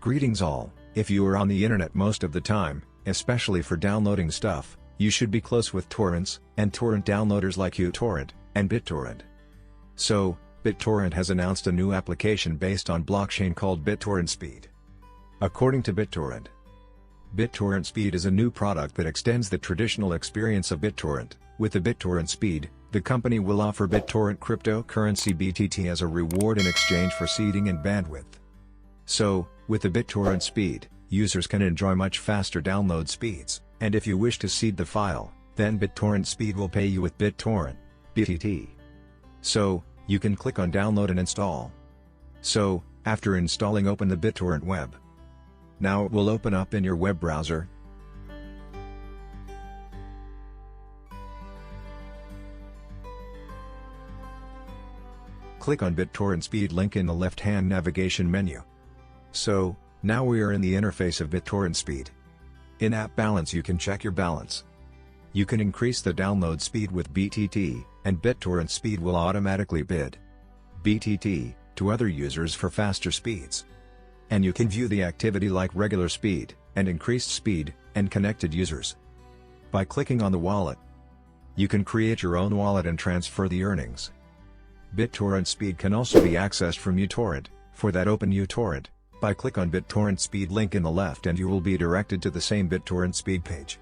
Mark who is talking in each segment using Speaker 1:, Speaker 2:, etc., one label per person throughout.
Speaker 1: Greetings all. If you are on the internet most of the time, especially for downloading stuff, you should be close with torrents, and torrent downloaders like uTorrent, and BitTorrent. So, BitTorrent has announced a new application based on blockchain called BitTorrent Speed. According to BitTorrent, BitTorrent Speed is a new product that extends the traditional experience of BitTorrent. With the BitTorrent Speed, the company will offer BitTorrent cryptocurrency BTT as a reward in exchange for seeding and bandwidth. So, with the BitTorrent Speed, users can enjoy much faster download speeds, and if you wish to seed the file, then BitTorrent Speed will pay you with BitTorrent BTT. So, you can click on download and install. So, after installing, open the BitTorrent Web. Now it will open up in your web browser. Click on BitTorrent Speed link in the left-hand navigation menu. So, now we are in the interface of BitTorrent Speed. In App Balance you can check your balance. You can increase the download speed with BTT, and BitTorrent Speed will automatically bid BTT to other users for faster speeds. And you can view the activity like regular speed, and increased speed, and connected users. By clicking on the wallet, you can create your own wallet and transfer the earnings. BitTorrent Speed can also be accessed from uTorrent. For that, open uTorrent. Click on BitTorrent Speed link in the left and you will be directed to the same BitTorrent Speed page.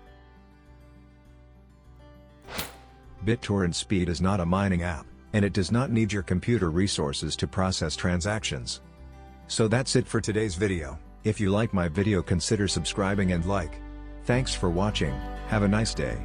Speaker 1: BitTorrent Speed is not a mining app, and it does not need your computer resources to process transactions. So that's it for today's video. If you like my video, consider subscribing and like. Thanks for watching, have a nice day.